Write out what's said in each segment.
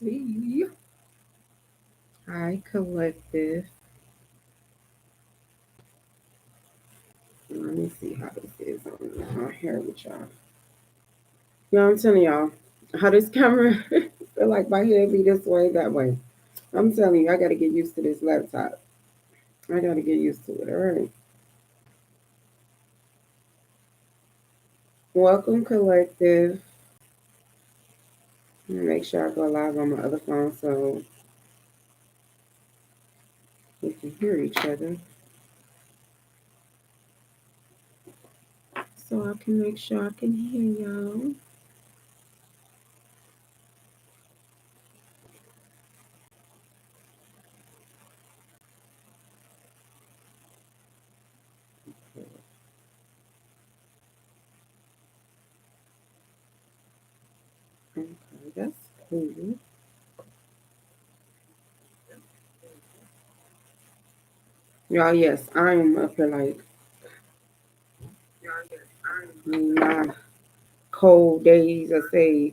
see. Hi, collective. Let me see how this is on here with y'all. Y'all, I'm telling y'all how this camera feel like my head be this way, that way. I'm telling you, I gotta get used to this laptop. I gotta get used to it. All right. Welcome, collective. I'm gonna make sure I go live on my other phone so we can hear each other. So I can make sure I can hear y'all. Okay, that's cool. Y'all, yes, I am up here like my cold days. I say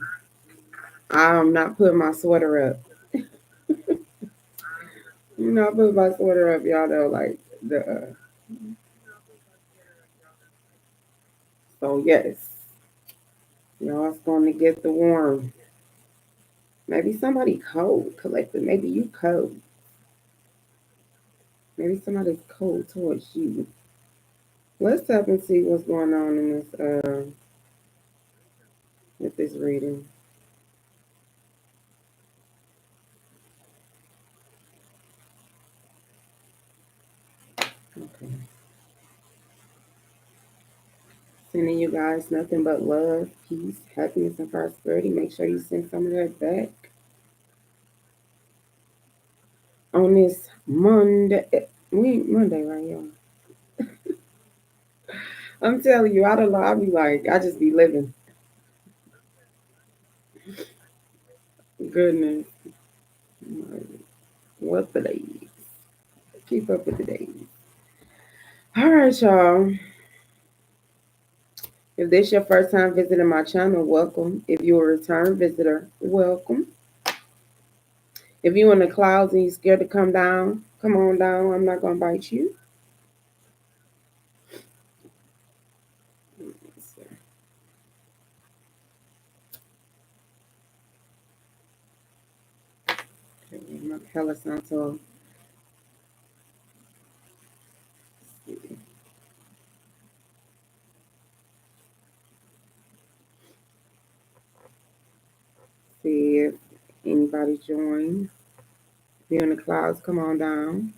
I'm not putting my sweater up. I put my sweater up, y'all know, like the. So yes, y'all's going to get the warm. Maybe somebody cold, collective. Maybe you cold. Maybe somebody's cold towards you. Let's tap and see what's going on in this with this reading. Okay. Sending you guys nothing but love, peace, happiness, and prosperity. Make sure you send some of that back on this Monday. We Monday, right, y'all? I'm telling you, I don't know. I be like, I just be living. Goodness. What the days? Keep up with the days. All right, y'all. If this your first time visiting my channel, welcome. If you're a return visitor, welcome. If you're in the clouds and you're scared to come down, come on down. I'm not gonna bite you. My Palo Santo. See if anybody join. If you're in the clouds, come on down.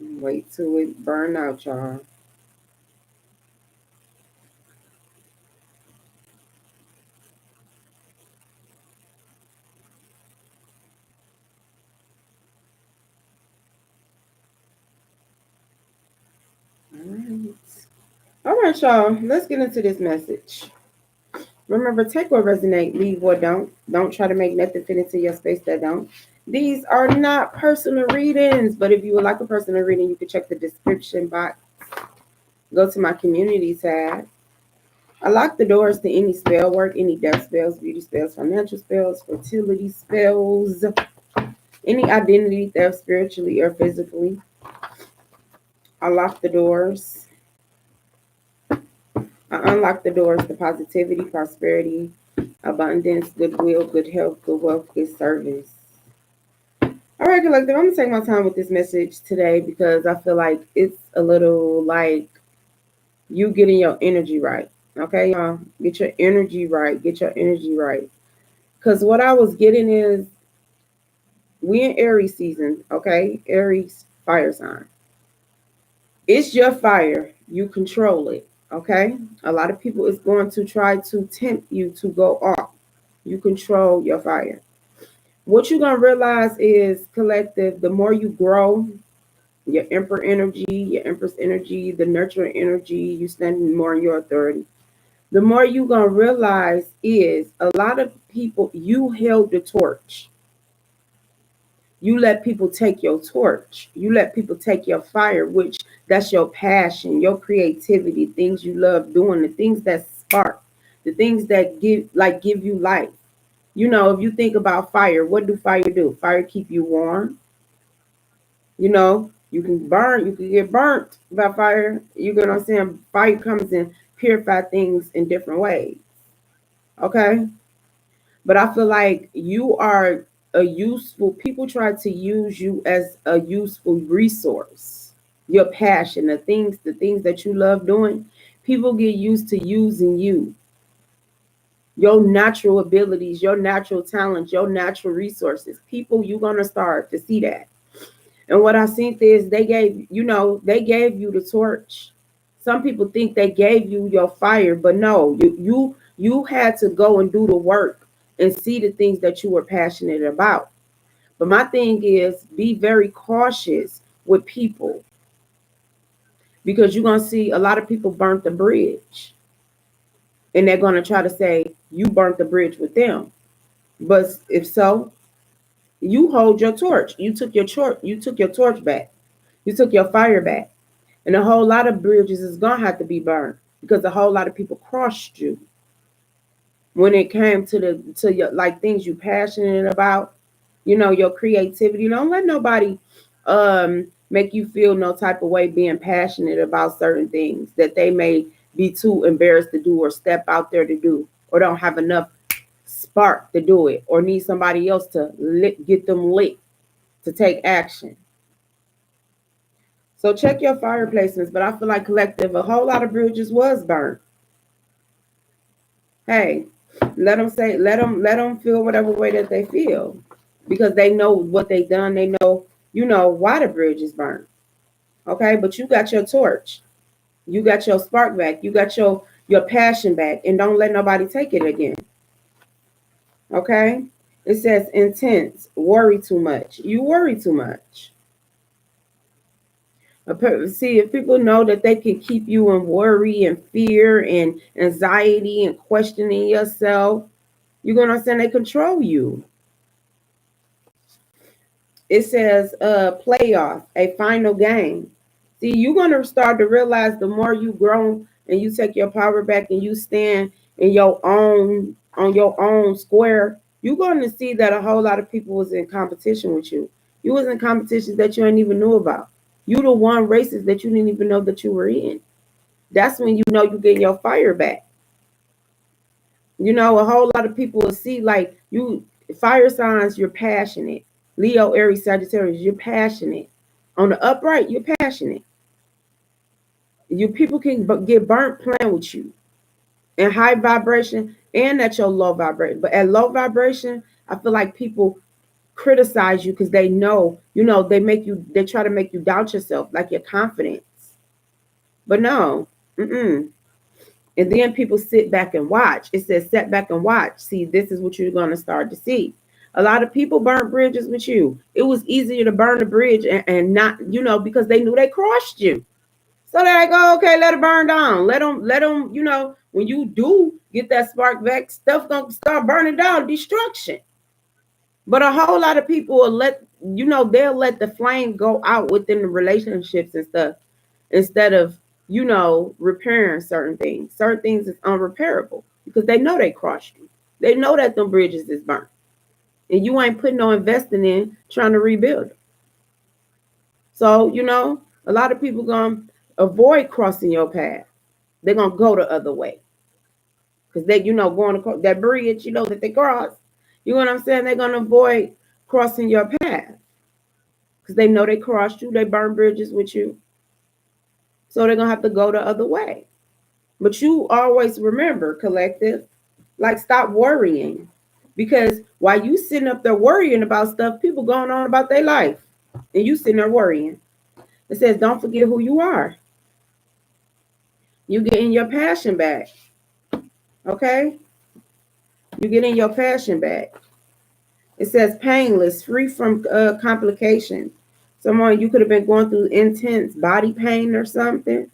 Wait till it burn out, y'all. All right. All right, y'all. Let's get into this message. Remember, take what resonate, leave what don't. Don't try to make nothing fit into your space that don't. These are not personal readings, but if you would like a personal reading, you can check the description box. Go to my community tab. I lock the doors to any spell work, any death spells, beauty spells, financial spells, fertility spells, any identity theft, spiritually or physically. I lock the doors. I unlock the doors to positivity, prosperity, abundance, goodwill, good health, good wealth, good service. All right, collective, I'm gonna take my time with this message today because I feel like it's a little like you getting your energy right. Okay, y'all, get your energy right. Get your energy right. Because what I was getting is we in Aries season. Okay, Aries fire sign. It's your fire. You control it. Okay. A lot of people is going to try to tempt you to go off. You control your fire. What you're gonna realize is collective. The more you grow, your emperor energy, your empress energy, the nurturing energy, you standing more in your authority. The more you gonna realize is a lot of people you held the torch. You let people take your torch. You let people take your fire, which that's your passion, your creativity, things you love doing, the things that spark, the things that give you life. If you think about fire, what do fire do? Fire keep you warm. You can burn, you can get burnt by fire. You get what I'm saying? Fire comes and purify things in different ways. Okay? But I feel like you are people try to use you as a useful resource. Your passion, the things that you love doing, people get used to using you. Your natural abilities, your natural talents, your natural resources. People, you're gonna start to see that. And what I think is they gave you the torch. Some people think they gave you your fire, but no, you had to go and do the work and see the things that you were passionate about. But my thing is be very cautious with people because you're gonna see a lot of people burnt the bridge. And they're gonna try to say you burnt the bridge with them. But if so, you hold your torch. You took your torch back. You took your fire back. And a whole lot of bridges is gonna have to be burned because a whole lot of people crossed you when it came to your like things you passionate about, your creativity. Don't let nobody make you feel no type of way being passionate about certain things that they may be too embarrassed to do or step out there to do or don't have enough spark to do it or need somebody else to get them lit to take action. So check your fire placements, but I feel like collective, a whole lot of bridges was burnt. Hey, let them feel whatever way that they feel, because they know what they done. They know, why the bridge is burnt. Okay, but you got your torch, you got your spark back, you got your passion back, and don't let nobody take it again. Okay, it says intense, worry too much. You worry too much. See, if people know that they can keep you in worry and fear and anxiety and questioning yourself, you're going to understand they control you. It says playoff, a final game. See, you're going to start to realize the more you grow and you take your power back and you stand in on your own square, you're going to see that a whole lot of people was in competition with you. You was in competitions that you ain't even knew about. You the won races that you didn't even know that you were in. That's when you know you're getting your fire back. A whole lot of people will see like you fire signs, you're passionate. Leo, Aries, Sagittarius, you're passionate. On the upright, you're passionate. You people can get burnt playing with you. In high vibration and at your low vibration. But at low vibration, I feel like people criticize you because they know, they try to make you doubt yourself, like your confidence. But no, and then people sit back and watch. It says sit back and watch. See, this is what you're going to start to see. A lot of people burnt bridges with you. It was easier to burn a bridge and not, because they knew they crossed you. So they're like, oh, okay, let it burn down. Let them, when you do get that spark back, stuff gonna start burning down, destruction. But a whole lot of people will they'll let the flame go out within the relationships and stuff instead of, repairing certain things. Certain things is unrepairable because they know they crossed you. They know that them bridges is burnt. And you ain't putting no investing in trying to rebuild them. So, a lot of people gonna avoid crossing your path. They're gonna go the other way. Because they, going across that bridge, that they cross. You know what I'm saying? They're gonna avoid crossing your path. Because they know they crossed you, they burn bridges with you. So they're gonna have to go the other way. But you always remember, collective, like stop worrying. Because while you sitting up there worrying about stuff, people going on about their life. And you sitting there worrying. It says, don't forget who you are. You getting your passion back. Okay? You getting your passion back. It says painless, free from complications. Someone, you could have been going through intense body pain or something.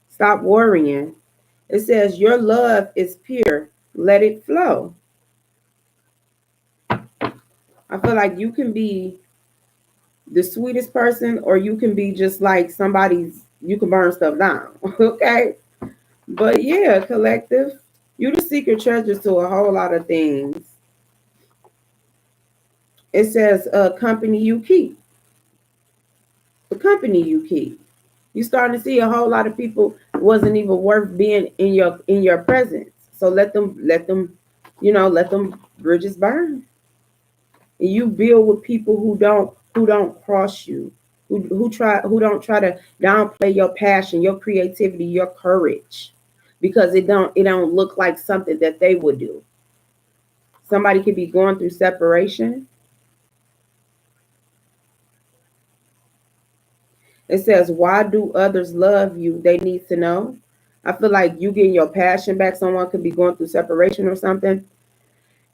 Stop worrying. It says your love is pure. Let it flow. I feel like you can be the sweetest person, or you can be just like somebody's, you can burn stuff down. Okay. But yeah, collective, you the secret treasures to a whole lot of things. It says company you keep. The company you keep. You starting to see a whole lot of people wasn't even worth being in your presence. So let them, let them bridges burn. And you build with people who don't cross you, who don't try to downplay your passion, your creativity, your courage, because it don't look like something that they would do. Somebody could be going through separation. It says, why do others love you? They need to know. I feel like you getting your passion back. Someone could be going through separation or something,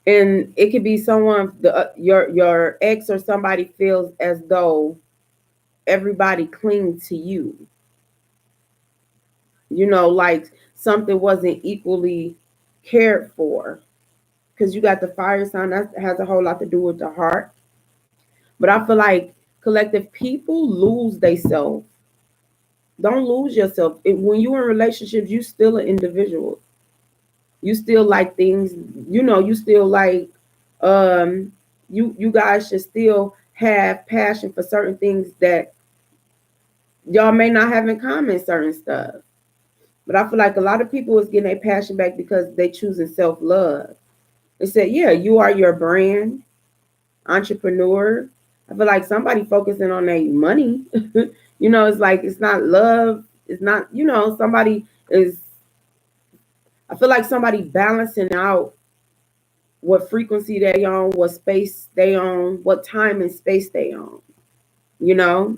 and it could be someone, your ex or somebody feels as though everybody clings to you. Like something wasn't equally cared for, because you got the fire sign that has a whole lot to do with the heart. But I feel like collective people lose themselves. Don't lose yourself. When you're in relationships, you still an individual. You still like things, you still like, um you guys should still have passion for certain things that y'all may not have in common, certain stuff. But I feel like a lot of people is getting their passion back because they choosing self-love. They said, yeah, you are your brand, entrepreneur. I feel like somebody focusing on their money. It's like it's not love. It's not, somebody is, I feel like somebody balancing out what frequency they on, what space they on, what time and space they on.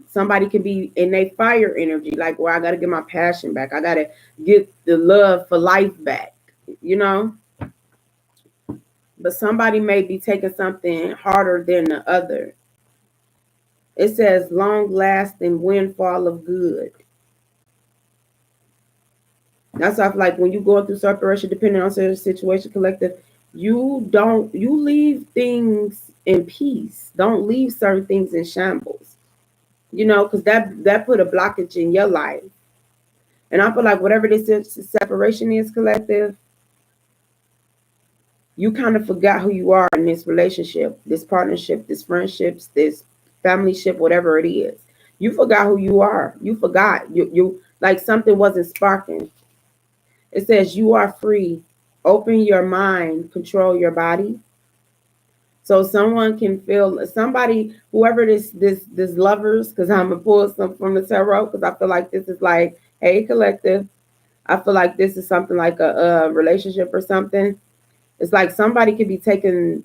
Somebody can be in a fire energy, like where I got to get my passion back. I got to get the love for life back, you know? But somebody may be taking something harder than the other. It says long lasting windfall of good. That's why I feel like when you go through separation, depending on certain situation, collective, you leave things in peace. Don't leave certain things in shambles. Because that put a blockage in your life. And I feel like whatever this separation is, collective, you kind of forgot who you are in this relationship, this partnership, this friendships, this family ship, whatever it is. You forgot who you are. You forgot. You like something wasn't sparking. It says you are free. Open your mind, control your body. So someone can feel, somebody, whoever this lovers, because I'm gonna pull some from the tarot, because I feel like this is like, hey, collective. I feel like this is something like a relationship or something. It's like somebody could be taking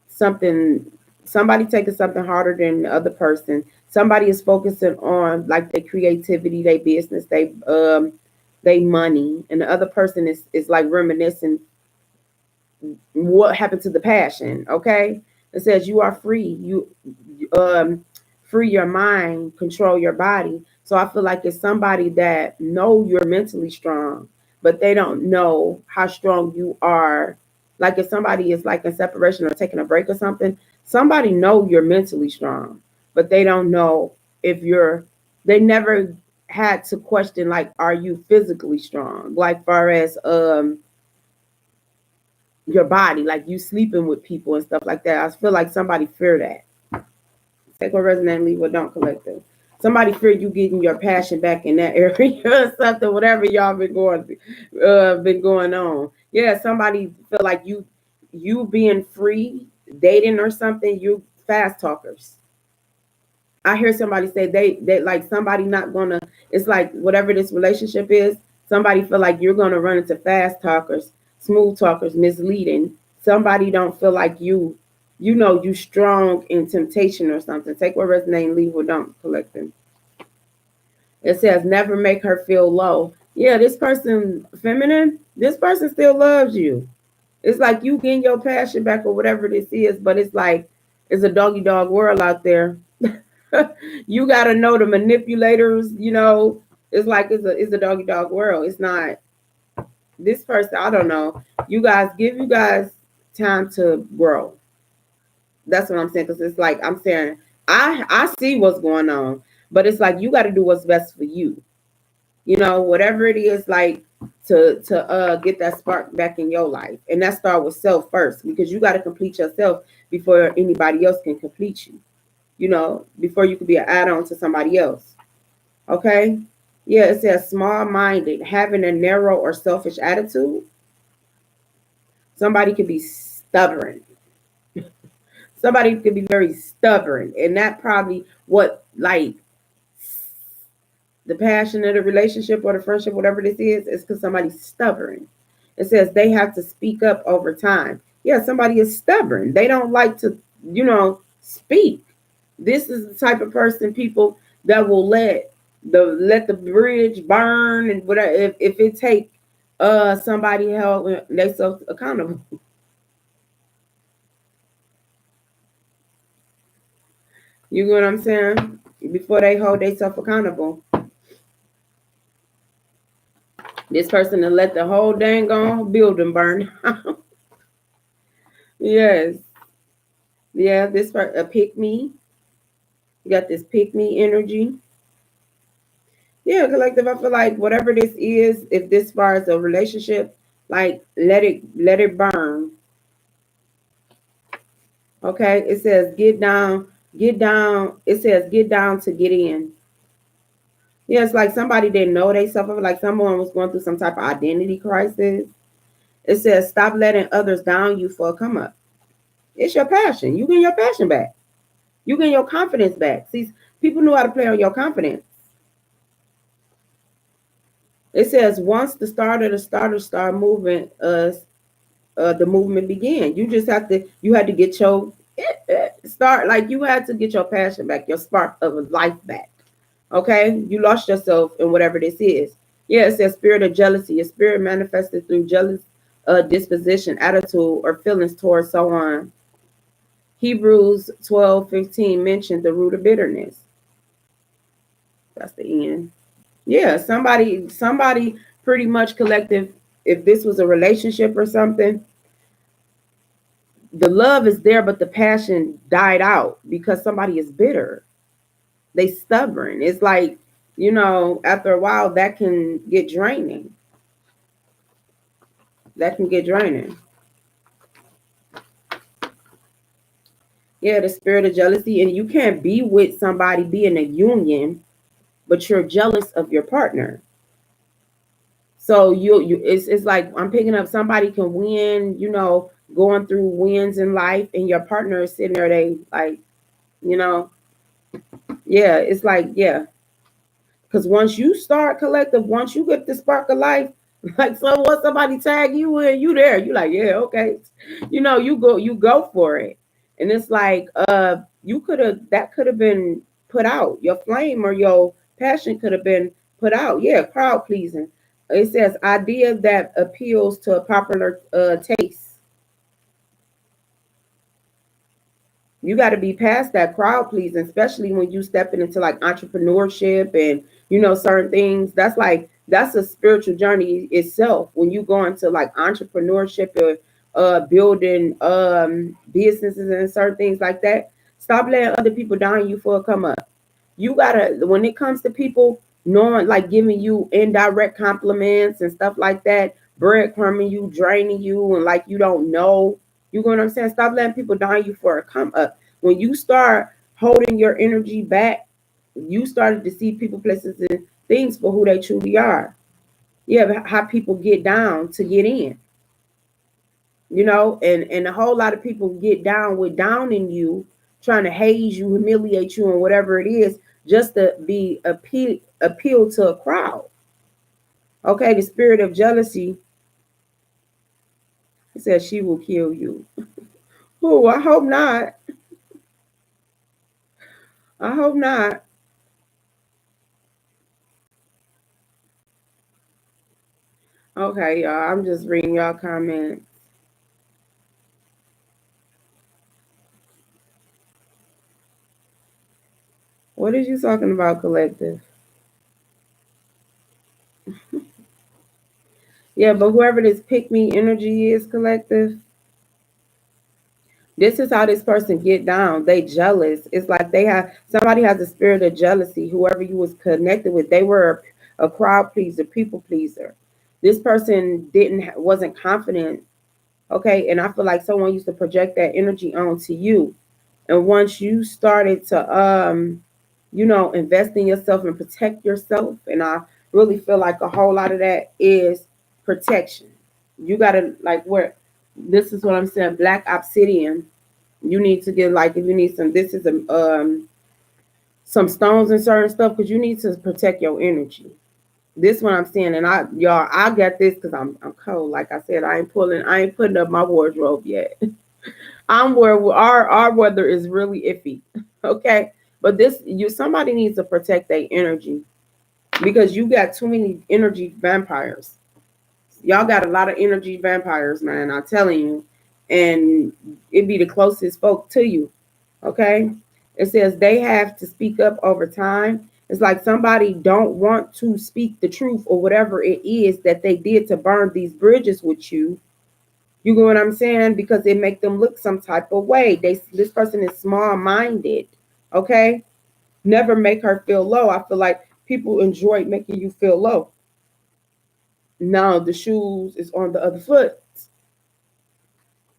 something, somebody taking something harder than the other person. Somebody is focusing on like their creativity, their business, they money, and the other person is like reminiscing what happened to the passion. Okay, it says you are free. You free your mind, control your body. So I feel like it's somebody that know you're mentally strong, but they don't know how strong you are. Like if somebody is like in separation or taking a break or something, somebody know you're mentally strong, but they don't know if you're, they never had to question like, are you physically strong, like far as your body, like you sleeping with people and stuff like that. I feel like somebody fear that. Take what resonate, leave what don't, collective. Somebody fear you getting your passion back in that area or something, whatever y'all been going on. Yeah, somebody feel like you being free, dating or something, you fast talkers. I hear somebody say they like somebody not gonna, it's like whatever this relationship is, somebody feel like you're gonna run into fast talkers, smooth talkers, misleading. Somebody don't feel like you strong in temptation or something. Take what resonate and leave what don't, collecting. It says never make her feel low. Yeah, this person feminine, this person still loves you. It's like you getting your passion back or whatever this is, but it's like it's a doggy dog world out there. You got to know the manipulators. It's like it's a doggy dog world. It's not this person. I don't know. You guys give you guys time to grow. That's what I'm saying. Because it's like I'm saying, I see what's going on, but it's like you got to do what's best for you. You know, whatever it is, like to get that spark back in your life, and that start with self first, because you got to complete yourself before anybody else can complete you. You know, before you could be an add-on to somebody else. Okay. Yeah, it says small-minded, having a narrow or selfish attitude. Somebody could be stubborn. Somebody could be very stubborn, and that probably what like the passion of the relationship or the friendship, whatever this is because somebody's stubborn. It says they have to speak up over time. Yeah, somebody is stubborn. They don't like to, speak. This is the type of person, people, that will let the bridge burn and whatever if it take somebody held themselves accountable. You get what I'm saying? Before they hold themselves accountable. This person to let the whole dang on building burn. Yes. Yeah, this part a pick me. You got this pick me energy. Yeah, collective. I feel like whatever this is, if this far as a relationship, like let it burn. Okay. It says get down, get down. It says get down to get in. Yeah, it's like somebody didn't know they suffer, like someone was going through some type of identity crisis. It says stop letting others down you for a come up. It's your passion. You get your passion back. You get your confidence back. See, people know how to play on your confidence. It says once the starters start moving, the movement began. You had to get your start, like you had to get your passion back, your spark of life back. Okay, you lost yourself in whatever this is. Yeah, it says spirit of jealousy. A spirit manifested through jealous disposition, attitude, or feelings towards someone. Hebrews 12:15 mentioned the root of bitterness. That's the end. Yeah, somebody pretty much collective. If this was a relationship or something, the love is there, but the passion died out because somebody is bitter. They stubborn. It's like, after a while that can get draining. That can get draining. Yeah, the spirit of jealousy, and you can't be with somebody, be in a union, but you're jealous of your partner. So it's like I'm picking up somebody can win, going through wins in life, and your partner is sitting there, they like, you know, yeah, it's like, yeah. Because once you start collective, once you get the spark of life, like once somebody tag you in, you there. You like, yeah, okay. You go for it. And it's like, that could have been put out. Your flame or your passion could have been put out. Yeah, crowd pleasing. It says idea that appeals to a popular taste. You got to be past that crowd pleasing, especially when you stepping into like entrepreneurship and certain things. That's a spiritual journey itself. When you go into like entrepreneurship or building businesses and certain things like that, stop letting other people down you for a come up. You gotta, when it comes to people knowing, like giving you indirect compliments and stuff like that, breadcrumbing you, draining you, and like you don't know. You know what I'm saying? Stop letting people down you for a come up. When you start holding your energy back, you started to see people, places, and things for who they truly are. Yeah, how people get down to get in. And a whole lot of people get down with downing you, trying to haze you, humiliate you, and whatever it is, just to be appeal to a crowd. Okay, the spirit of jealousy, it says she will kill you. Oh, I hope not. I hope not. Okay, y'all, I'm just reading y'all comments. What is you talking about, collective? Yeah, but whoever this pick me energy is, collective, This is how this person get down. They jealous. It's like they have somebody has a spirit of jealousy. Whoever you was connected with, they were a crowd pleaser, people pleaser. This person wasn't confident. Okay, and I feel like someone used to project that energy onto you. And once you started to invest in yourself and protect yourself, and I really feel like a whole lot of that is protection. You gotta like where this is what I'm saying, black obsidian. You need to get like if you need some this is some stones and certain stuff because you need to protect your energy. This one I'm saying, and I got this because I'm cold. Like I said, I ain't putting up my wardrobe yet. I'm where our weather is really iffy. Okay. But somebody needs to protect their energy because you got too many energy vampires. Y'all got a lot of energy vampires, man. I'm telling you. And it be the closest folk to you. Okay. It says they have to speak up over time. It's like somebody don't want to speak the truth or whatever it is that they did to burn these bridges with you. You get what I'm saying? Because it make them look some type of way. This person is small minded. Okay. Never make her feel low. I feel like people enjoy making you feel low. Now the shoes is on the other foot.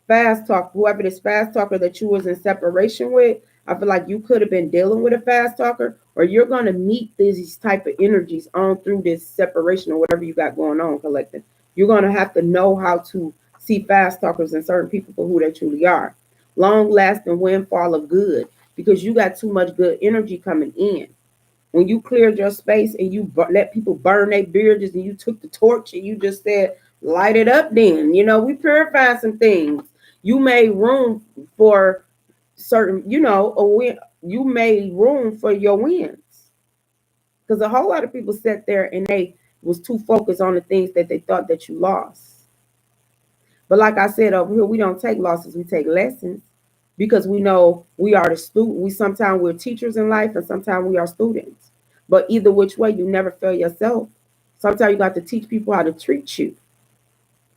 Fast talk, whoever this fast talker that you was in separation with, I feel like you could have been dealing with a fast talker, or you're gonna meet these type of energies on through this separation or whatever you got going on, collective. You're gonna have to know how to see fast talkers and certain people for who they truly are. Long lasting windfall of good because you got too much good energy coming in. When you cleared your space and you let people burn their beards and you took the torch and you just said, light it up then. We purified some things. You made room for certain, you made room for your wins. Because a whole lot of people sat there and they was too focused on the things that they thought that you lost. But like I said over here, we don't take losses, we take lessons because we know we are the student. We sometimes we're teachers in life and sometimes we are students. But either which way, you never fail yourself. Sometimes you got to teach people how to treat you.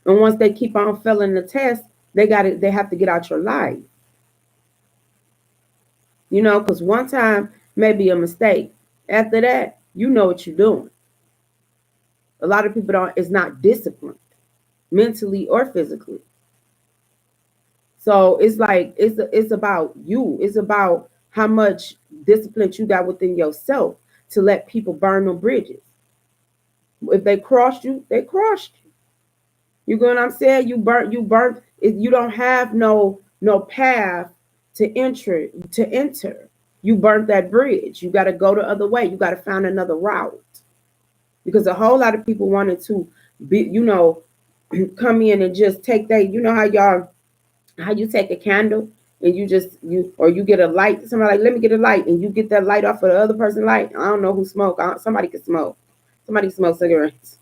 And once they keep on failing the test, they have to get out your life. Because one time may be a mistake. After that, you know what you're doing. A lot of people is not disciplined mentally or physically. So it's like it's about you. It's about how much discipline you got within yourself to let people burn them bridges. If they crossed you, they crossed you. You know what I'm saying? You burnt. You don't have no path to enter. You burnt that bridge. You got to go the other way. You got to find another route. Because a whole lot of people wanted to be, come in and just take that. You know how you take a candle and you get a light. Somebody like, let me get a light, and you get that light off of the other person's light. I don't know who smoke. Somebody can smoke. Somebody smokes cigarettes.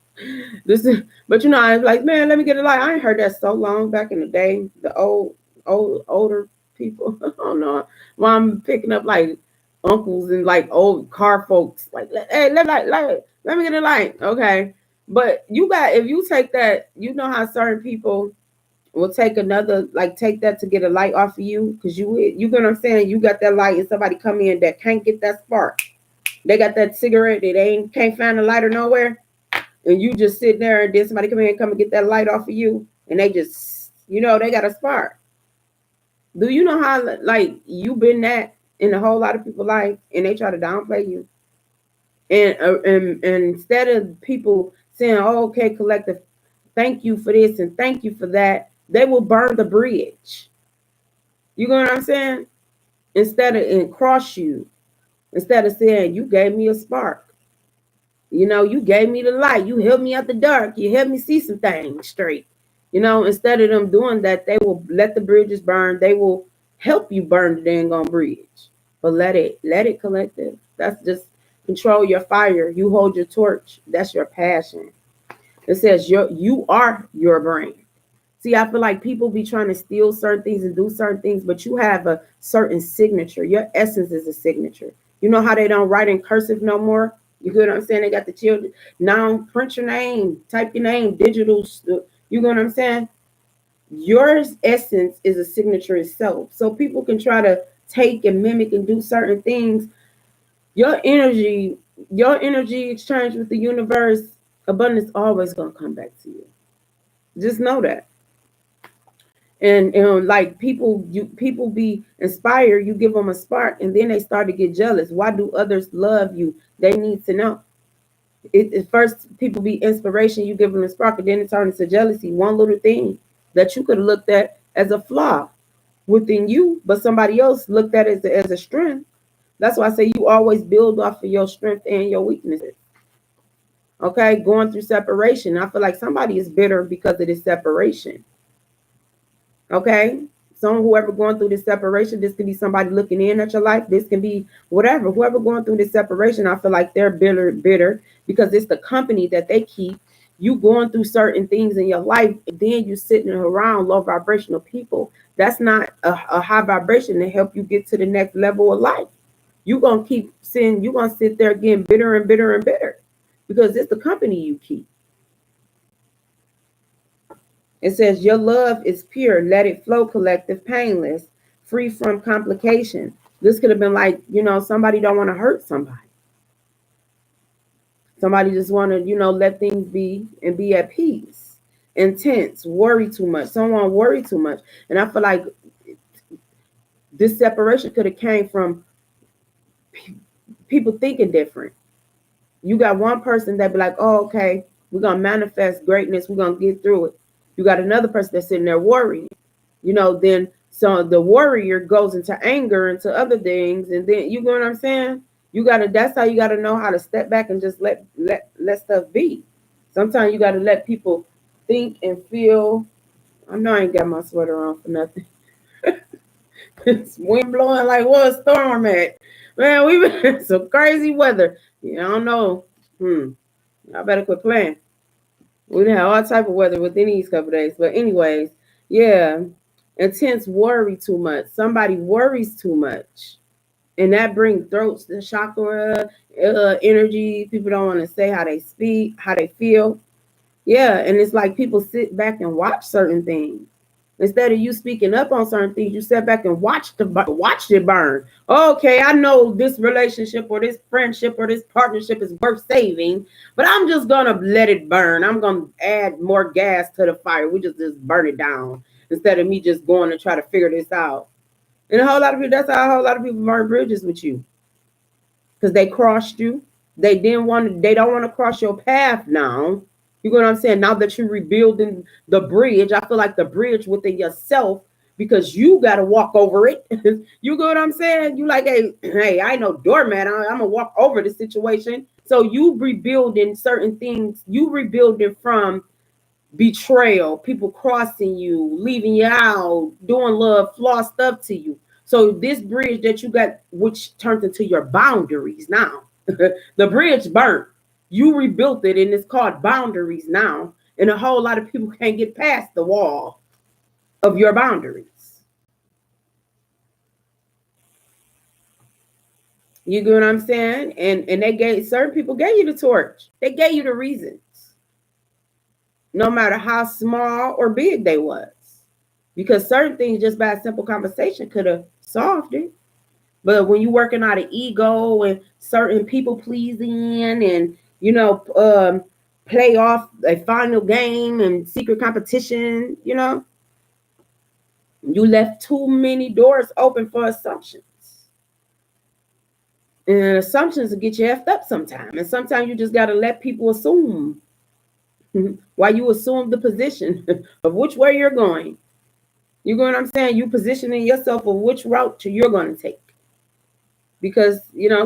But I was like, man, let me get a light. I ain't heard that so long back in the day. The older people. I don't know why I'm picking up like uncles and like old car folks. Like, hey, let me get a light, okay? But if you take that, you know how certain people will take take that to get a light off of you because you get what I'm saying. You got that light and somebody come in that can't get that spark. They got that cigarette that they can't find a lighter nowhere. And you just sit there and then somebody come in and come and get that light off of you and they just, they got a spark. Do you know how, like, you been that in a whole lot of people's life and they try to downplay you? And instead of people saying, oh, okay, collective, thank you for this and thank you for that, they will burn the bridge. You know what I'm saying? And cross you. Instead of saying, you gave me a spark. You gave me the light. You helped me out the dark. You helped me see some things straight. Instead of them doing that, they will let the bridges burn. They will help you burn the dang on bridge. But let it collective. That's just control your fire. You hold your torch. That's your passion. It says you are your brand. See, I feel like people be trying to steal certain things and do certain things, but you have a certain signature. Your essence is a signature. You know how they don't write in cursive no more? You get what I'm saying? They got the children. Now print your name, type your name, digital. You know what I'm saying? Your essence is a signature itself. So people can try to take and mimic and do certain things. Your energy, exchange with the universe, abundance always gonna come back to you. Just know that. And like people be inspired, you give them a spark and then they start to get jealous. Why do others love you? They need to know. It first people be inspiration, you give them a spark, and then it turns into jealousy. One little thing that you could have looked at as a flaw within you, but somebody else looked at it as a strength. That's why I say you always build off of your strength and your weaknesses. Okay, going through separation, I feel like somebody is bitter because of this separation. Okay, whoever going through this separation, this could be somebody looking in at your life. This can be whatever. Whoever going through this separation, I feel like they're bitter because it's the company that they keep. You going through certain things in your life, and then you sitting around low vibrational people. That's not a high vibration to help you get to the next level of life. You're gonna keep sitting. You're gonna sit there getting bitter and bitter and bitter because it's the company you keep. It says, your love is pure. Let it flow, collective, painless, free from complication. This could have been like, somebody don't want to hurt somebody. Somebody just want to, let things be and be at peace. Intense, worry too much. Someone worry too much. And I feel like this separation could have came from people thinking different. You got one person that be like, oh, okay, we're going to manifest greatness. We're going to get through it. You got another person that's sitting there worrying, then so the warrior goes into anger, into other things. And then, you know what I'm saying? That's how you got to know how to step back and just let stuff be. Sometimes you got to let people think and feel. I know I ain't got my sweater on for nothing. It's wind blowing like what a storm at. Man, we've been in some crazy weather. I don't know. I better quit playing. We done have all type of weather within these couple days. But anyways, yeah, intense worry too much. Somebody worries too much. And that brings throats, the chakra, energy. People don't want to say how they speak, how they feel. Yeah, and it's like people sit back and watch certain things. Instead of you speaking up on certain things, you sit back and watch it burn. Okay, I know this relationship or this friendship or this partnership is worth saving, but I'm just gonna let it burn. I'm gonna add more gas to the fire. We just burn it down instead of me just going to try to figure this out. And that's how a whole lot of people burn bridges with you, because they crossed you. They don't want to cross your path now. You know what I'm saying? Now that you're rebuilding the bridge, I feel like the bridge within yourself, because you got to walk over it. You know what I'm saying? You like, hey, I ain't no doormat. I'm going to walk over the situation. So you rebuilding certain things. You rebuilding from betrayal, people crossing you, leaving you out, doing little flaw stuff to you. So this bridge that you got, which turns into your boundaries now. The bridge burnt. You rebuilt it, and it's called boundaries now. And a whole lot of people can't get past the wall of your boundaries. You get what I'm saying? And certain people gave you the torch. They gave you the reasons. No matter how small or big they was. Because certain things, just by a simple conversation, could have solved it. But when you're working out of ego and certain people pleasing and play off a final game and secret competition, you left too many doors open for assumptions. And assumptions will get you effed up sometimes. And sometimes you just got to let people assume while you assume the position of which way you're going. You know what I'm saying? You positioning yourself of which route you're going to take. Because,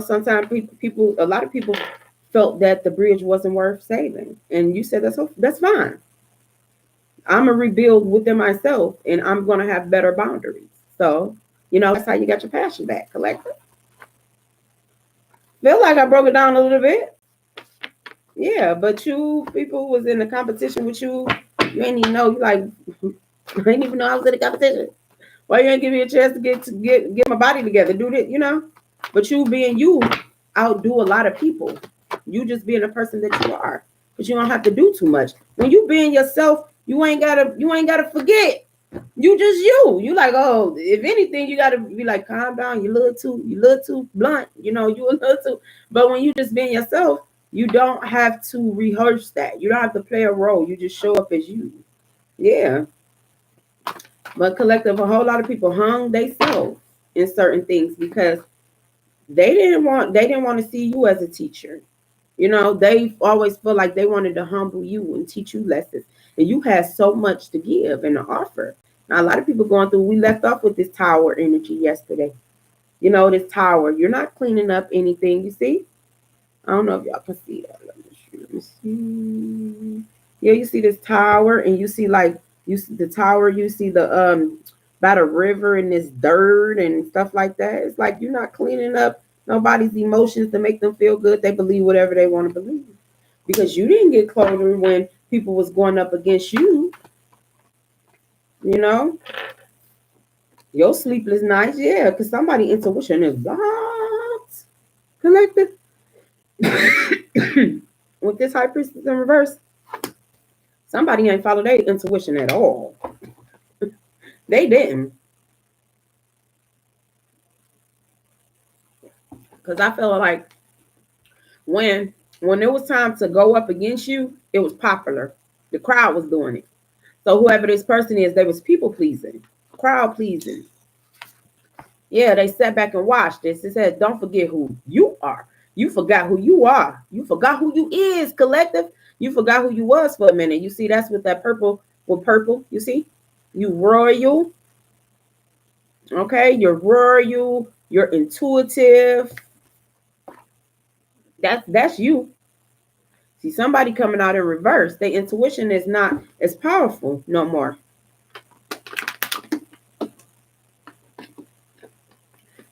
sometimes a lot of people felt that the bridge wasn't worth saving. And you said, that's fine. I'm going to rebuild within myself, and I'm going to have better boundaries. So, that's how you got your passion back, collective. Feel like I broke it down a little bit. Yeah, but you people was in the competition with you. You ain't even know, I didn't even know I was in the competition. Why you ain't give me a chance to get my body together? Do this, But you being you outdo a lot of people. You just being the person that you are. But you don't have to do too much. When you being yourself, you ain't gotta forget You just you like, oh, if anything, you gotta be like, calm down, you a little too blunt, you a little too. But when you just being yourself, you don't have to rehearse that. You don't have to play a role. You just show up as you. Yeah. But collective, a whole lot of people hung themselves in certain things because they didn't want to see you as a teacher. They always feel like they wanted to humble you and teach you lessons. And you had so much to give and to offer. Now, a lot of people going through, we left off with this tower energy yesterday. This tower, you're not cleaning up anything, you see? I don't know if y'all can see that. Let me see. Yeah, you see this tower, and you see you see the tower, you see the by the river and this dirt and stuff like that. It's like you're not cleaning up nobody's emotions to make them feel good. They believe whatever they want to believe. Because you didn't get closer when people was going up against you, you know. Your sleepless nights, yeah, because somebody intuition is what? Collective. With this high priestess in reverse, somebody ain't follow their intuition at all. They didn't. Because I felt like when it was time to go up against you, it was popular. The crowd was doing it. So whoever this person is, they was people pleasing, crowd pleasing. Yeah, they sat back and watched this. It said, don't forget who you are. You forgot who you are. You forgot who you is, collective. You forgot who you was for a minute. You see, that's with that purple, you see? You royal. Okay, you're royal, you're intuitive. That's you. See, somebody coming out in reverse, their intuition is not as powerful no more.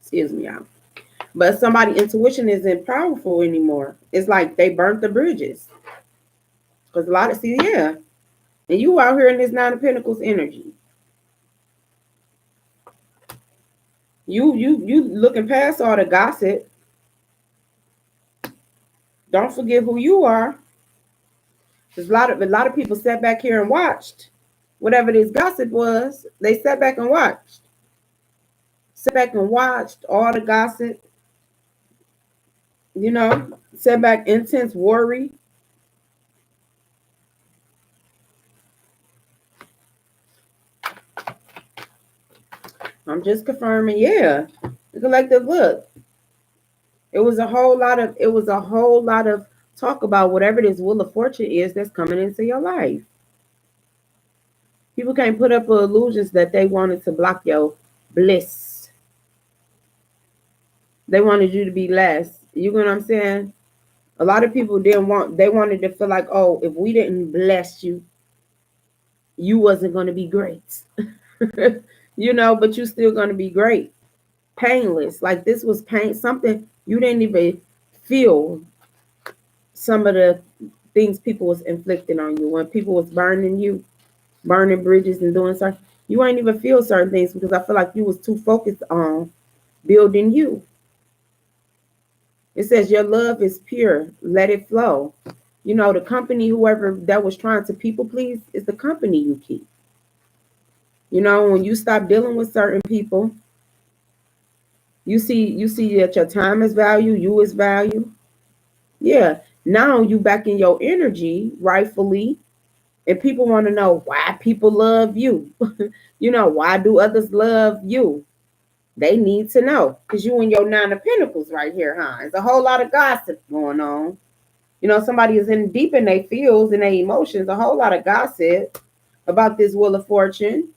Excuse me, y'all. But somebody intuition isn't powerful anymore. It's like they burnt the bridges. Because a lot of yeah. And you out here in this Nine of Pentacles energy. You looking past all the gossip. Don't forget who you are. There's a lot of people sat back here and watched whatever this gossip was. They sat back and watched. Sat back and watched all the gossip. Sat back, intense worry. I'm just confirming, yeah. The collective look. It was a whole lot of talk about whatever this Wheel of Fortune is that's coming into your life. People can't put up illusions that they wanted to block your bliss. They wanted you to be less. You know what I'm saying? A lot of people they wanted to feel like, oh, if we didn't bless you, you wasn't going to be great. But you're still going to be great. Painless. Like this was something you didn't even feel some of the things people was inflicting on you. When people was burning bridges and doing stuff, you ain't even feel certain things because I feel like you was too focused on building you. It says your love is pure. Let it flow. The company, whoever that was trying to people please, is the company you keep. When you stop dealing with certain people, you see that your time is value, you is value. Yeah. Now you back in your energy, rightfully, and people want to know why people love you. Why do others love you? They need to know because you and your Nine of Pentacles right here, huh? There's a whole lot of gossip going on. Somebody is in deep in their feels and their emotions. A whole lot of gossip about this Wheel of Fortune.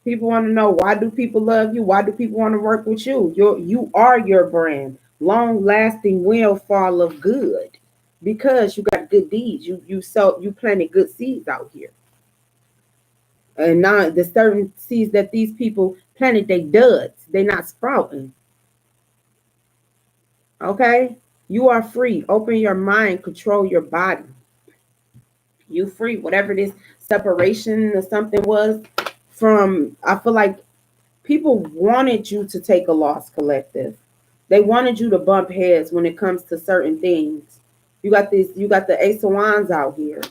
People want to know, why do people love you? Why do people want to work with you? You are your brand. Long-lasting windfall of good because you got good deeds. You planted good seeds out here. And now the certain seeds that these people planted, they duds. They're not sprouting. Okay? You are free. Open your mind. Control your body. You free. Whatever this separation or something was from, I feel like people wanted you to take a loss, collective. They wanted you to bump heads when it comes to certain things. You got the Ace of Wands out here.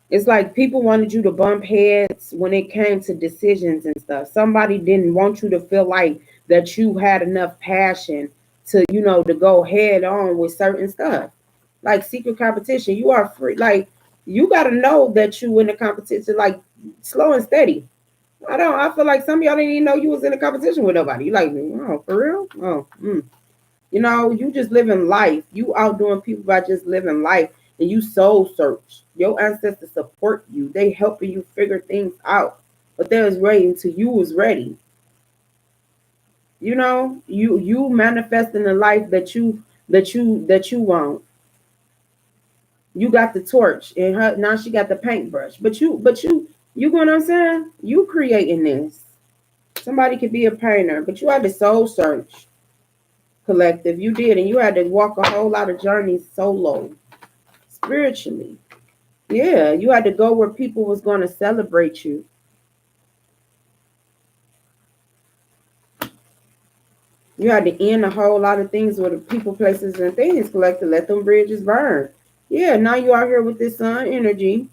It's like people wanted you to bump heads when it came to decisions and stuff. Somebody didn't want you to feel like that you had enough passion to, to go head on with certain stuff. Like secret competition, you are free. Like you got to know that you in a competition, like slow and steady. I feel like some of y'all didn't even know you was in a competition with nobody. You like, oh, for real? Oh, you just living life. You outdoing people by just living life, and you soul search. Your ancestors support you. They helping you figure things out. But they was ready until you was ready. You manifesting the life that you want. You got the torch, and her now she got the paintbrush. But you know what I'm saying? You creating this. Somebody could be a painter, but you had to soul search, collective. You did, and you had to walk a whole lot of journeys solo, spiritually. Yeah, you had to go where people was going to celebrate you. You had to end a whole lot of things with the people, places, and things, collective. Let them bridges burn. Yeah, now you out here with this sun energy,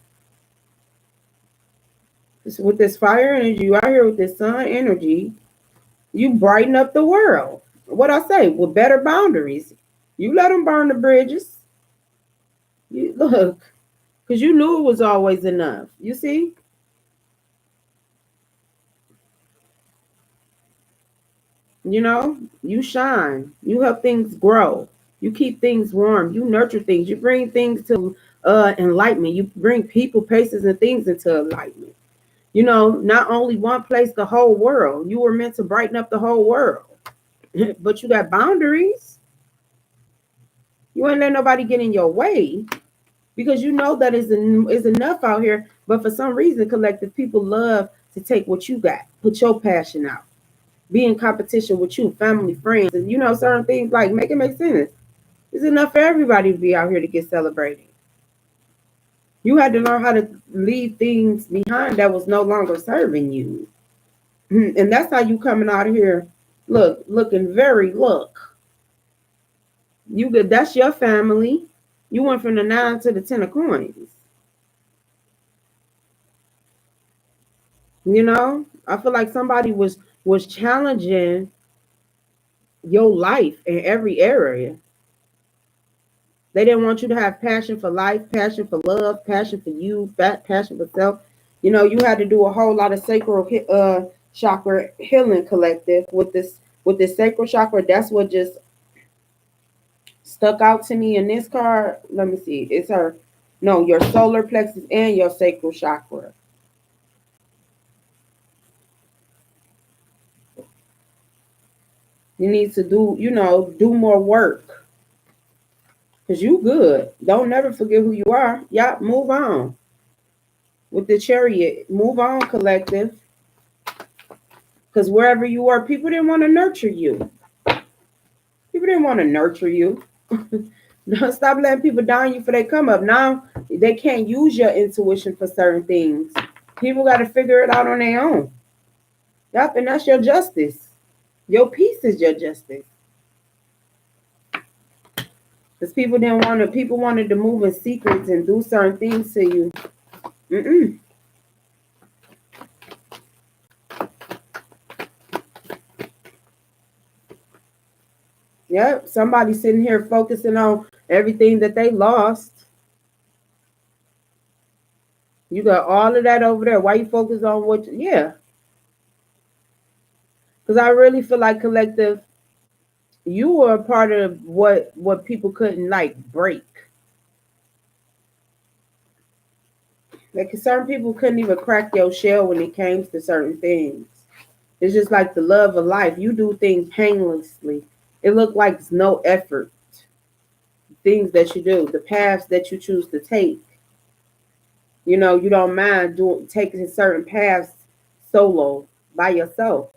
with this fire energy. You out here with this sun energy. You brighten up the world. What I say, with better boundaries. You let them burn the bridges. You look, because you knew it was always enough. You see? You shine. You help things grow. You keep things warm. You nurture things. You bring things to enlightenment. You bring people, places, and things into enlightenment. Not only one place, the whole world. You were meant to brighten up the whole world. But you got boundaries. You ain't let nobody get in your way because you know that is enough out here. But for some reason, collective people love to take what you got, put your passion out, be in competition with you, family, friends, and certain things like make it make sense. It's enough for everybody to be out here to get celebrated. You had to learn how to leave things behind that was no longer serving you. And that's how you coming out of here looking very you good. That's your family. You went from the 9 to the 10 of coins. I feel like somebody was challenging your life in every area. They didn't want you to have passion for life, passion for love, passion for you, passion for self. You had to do a whole lot of sacral chakra healing, collective, with this sacral chakra. That's what just stuck out to me in this card. Let me see. It's her. No, your solar plexus and your sacral chakra. You need to do more work. Cause you good. Don't never forget who you are. Yeah, move on. With the chariot, move on, collective. Cause wherever you are, people didn't want to nurture you. People didn't want to nurture you. Don't stop letting people down you for they come up. Now they can't use your intuition for certain things. People got to figure it out on their own. Yep, and that's your justice. Your peace is your justice. Because people wanted to move in secrets and do certain things to you. Mm-mm. Yep, somebody sitting here focusing on everything that they lost. You got all of that over there. Why you focus on what? Yeah, because I really feel like collective, you were a part of what people couldn't like break. Like certain people couldn't even crack your shell when it came to certain things. It's just like the love of life. You do things painlessly. It looked like it's no effort. Things that you do, the paths that you choose to take. You don't mind taking certain paths solo by yourself.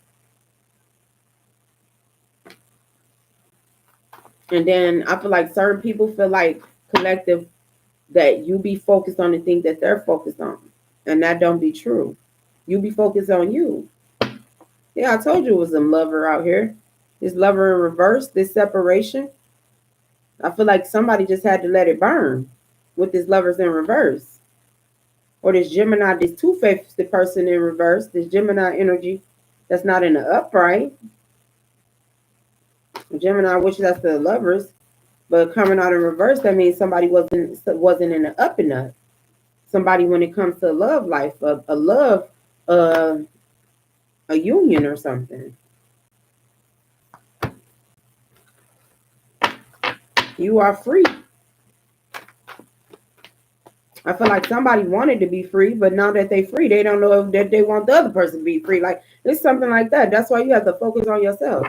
And then I feel like certain people feel like collective that you be focused on the things that they're focused on. And that don't be true. You be focused on you. Yeah, I told you it was a lover out here. This lover in reverse, this separation. I feel like somebody just had to let it burn with this lovers in reverse. or this Gemini, this two-faced person in reverse, this Gemini energy that's not in the upright. Gemini, which that's the lovers, but coming out in reverse, that means somebody wasn't in the up and up. Somebody, when it comes to love life, a love, uh, a union or something. You are free. I feel like somebody wanted to be free, but now that they free, they don't know that they want the other person to be free. Like it's something like that. That's why you have to focus on yourself.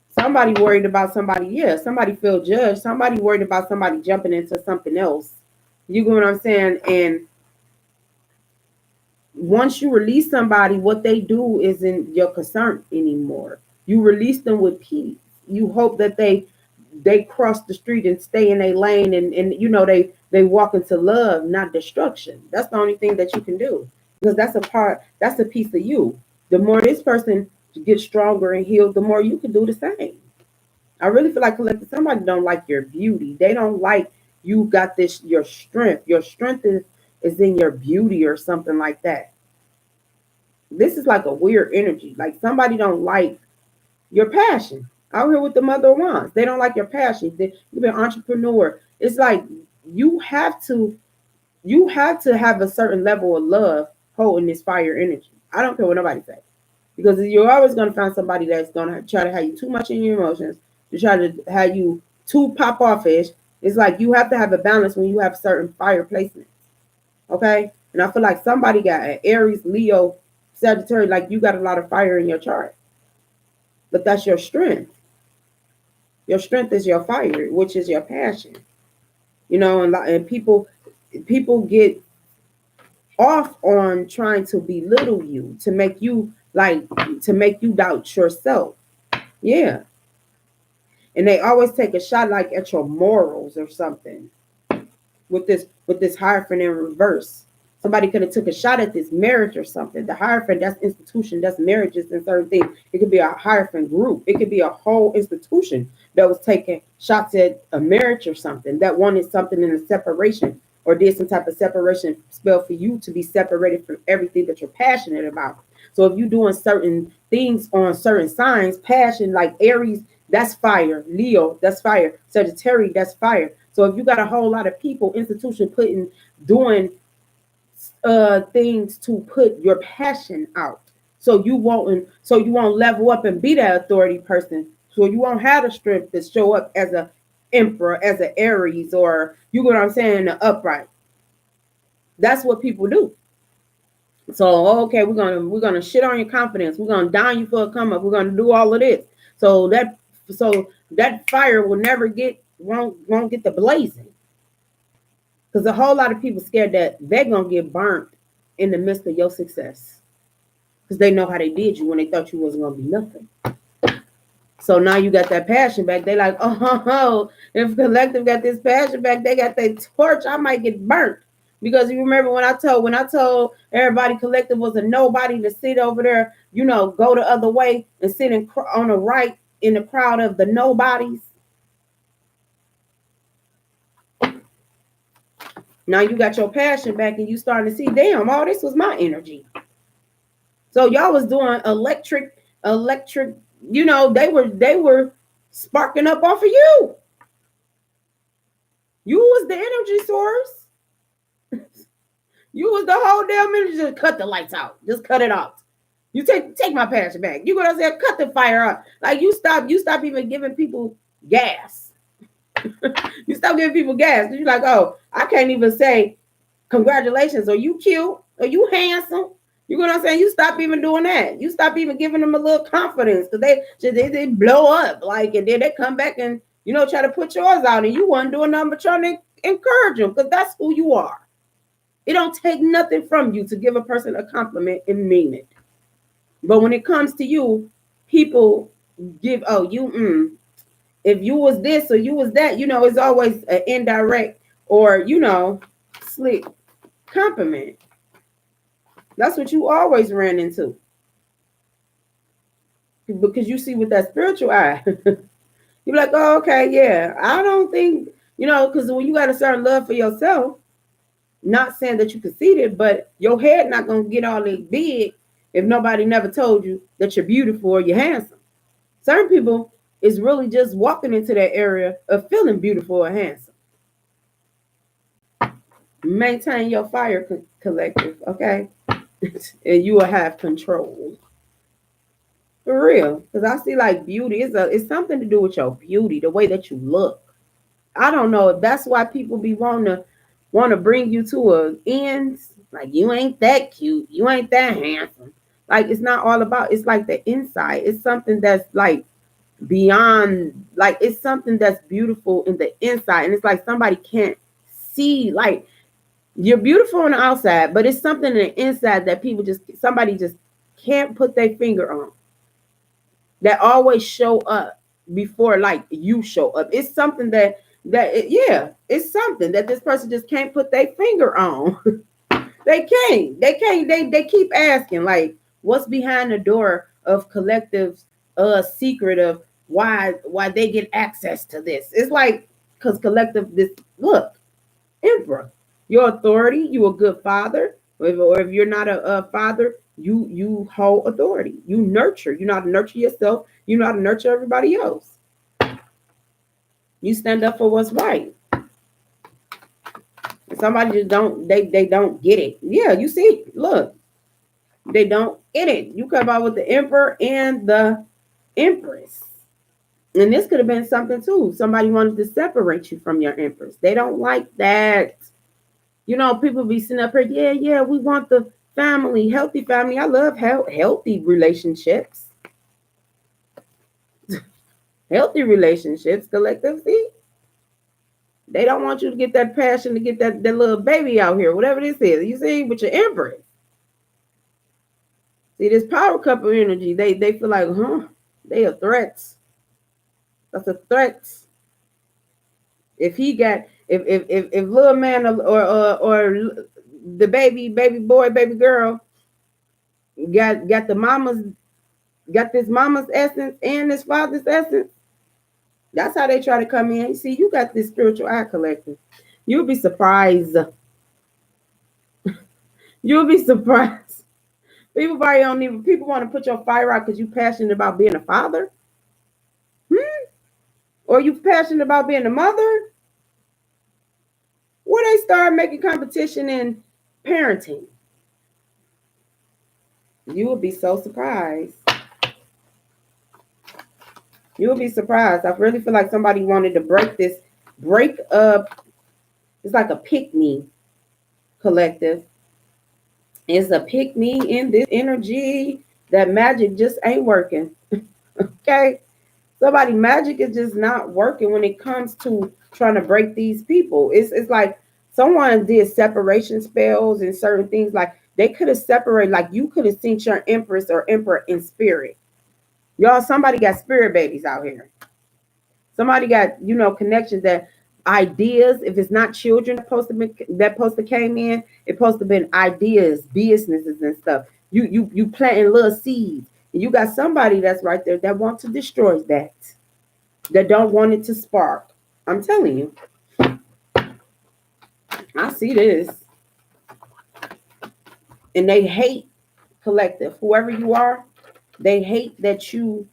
Somebody worried about somebody, yeah. Somebody feel judged. Somebody worried about somebody jumping into something else. You get what I'm saying? And once you release somebody, what they do isn't your concern anymore. You release them with peace. You hope that they cross the street and stay in a lane, and you know they walk into love, not destruction. That's the only thing that you can do, because that's a piece of you. The more this person gets stronger and healed, the more you can do the same. I really feel like collective, somebody don't like your beauty. They don't like you got this, your strength. Your strength is in your beauty or something like that. This is like a weird energy. Like somebody don't like your passion. Out here with the Mother of Wands, they don't like your passion. You've been an entrepreneur. It's like you have to have a certain level of love holding this fire energy. I don't care what nobody says, because you're always going to find somebody that's going to try to have you too much in your emotions, to try to have you too pop offish. It's like you have to have a balance when you have certain fire placements. Okay, and I feel like somebody got an Aries, Leo, Sagittarius. Like you got a lot of fire in your chart, but that's your strength. Your strength is your fire, which is your passion. You know, and people get off on trying to belittle you, to make you doubt yourself. Yeah. And they always take a shot like at your morals or something with this Hierophant in reverse. Somebody could have took a shot at this marriage or something. The Hierophant, that's institution, that's marriages and certain things. It could be a Hierophant group. It could be a whole institution that was taking shots at a marriage or something, that wanted something in a separation, or did some type of separation spell for you to be separated from everything that you're passionate about. So if you're doing certain things on certain signs, passion, like Aries, that's fire. Leo, that's fire. Sagittarius, that's fire. So if you got a whole lot of people, institution doing things to put your passion out, so you won't level up and be that authority person, so you won't have the strength to show up as a Emperor, as an Aries, or you know what I'm saying, the upright. That's what people do. So okay, we're gonna shit on your confidence, we're gonna down you for a come up, we're gonna do all of this, so that fire will never won't get the blazing. Because a whole lot of people scared that they're going to get burnt in the midst of your success. Because they know how they did you when they thought you wasn't going to be nothing. So now you got that passion back. They like, oh, if collective got this passion back, they got that torch, I might get burnt. Because you remember when I told everybody collective was a nobody to sit over there, you know, go the other way and sit on the right in the crowd of the nobodies. Now you got your passion back and you starting to see, damn, all this was my energy. So y'all was doing electric, you know, they were sparking up off of you. You was the energy source. You was the whole damn energy. Just cut the lights out. Just cut it off. You take my passion back. You gonna say cut the fire up. Like you stop even giving people gas. You stop giving people gas. You're like, oh, I can't even say congratulations, or you cute, or you handsome. You know what I'm saying? You stop even doing that. You stop even giving them a little confidence, because they blow up, like, and then they come back and, you know, try to put yours out, and you wasn't doing nothing but trying to encourage them, because that's who you are. It don't take nothing from you to give a person a compliment and mean it. But when it comes to you, people give, oh, if you was this or you was that, you know, it's always an indirect or, you know, slick compliment. That's what you always ran into. Because you see with that spiritual eye. You're like, oh, okay, yeah. I don't think, you know, because when you got a certain love for yourself, Not saying that you conceited, but your head not gonna get all this big if nobody never told you that you're beautiful or you're handsome. Certain people is really just walking into that area of feeling beautiful or handsome. Maintain your fire collective, okay? And you will have control. For real. Because I see like beauty it's something to do with your beauty, the way that you look. I don't know if that's why people be want to bring you to a end. Like you ain't that cute, you ain't that handsome. Like it's not all about. It's like the inside. It's something that's like beyond. Like it's something that's beautiful in the inside, and it's like somebody can't see. Like you're beautiful on the outside, but it's something in the inside that people just somebody just can't put their finger on. That always show up before like you show up. It's something yeah, it's something that this person just can't put their finger on. They can't. They can't. They keep asking like, what's behind the door of collective's secret of why they get access to this? It's like because collective this look, Emperor, your authority. You a good father, or if you're not a father, you hold authority. You nurture. You know how to nurture yourself. You know how to nurture everybody else. You stand up for what's right. Somebody just don't they don't get it. Yeah, you see, look, they don't get it. You come out with the emperor and the empress. And this could have been something too. Somebody wanted to separate you from your empress. They don't like that. You know, people be sitting up here, yeah, we want the family, healthy family. I love healthy relationships. Healthy relationships, collective. See, they don't want you to get that passion to get that little baby out here, whatever this is. You see, with your empress. See, this power couple energy, they feel like, they are threats. That's a threat. If he got, if little man or the baby boy, baby girl got the mama's, got this mama's essence and this father's essence, that's how they try to come in. See, you got this spiritual eye collective. You'll be surprised. You'll be surprised. People probably don't even. People want to put your fire out because you're passionate about being a father, or you passionate about being a mother. Where they start making competition in parenting, you will be so surprised. You will be surprised. I really feel like somebody wanted to break up. It's like a pick me collective. It's a pick me in this energy. That magic just ain't working. Okay. Somebody magic is just not working when it comes to trying to break these people. It's like someone did separation spells and certain things. Like they could have separated, like you could have seen your empress or emperor in spirit. Y'all, somebody got spirit babies out here. Somebody got, connections that ideas. If it's not children that supposed to came in, it supposed to been ideas, businesses and stuff. You planting little seeds. And you got somebody that's right there that wants to destroy that don't want it to spark. I'm telling you. I see this. And they hate collective. Whoever you are, they hate that you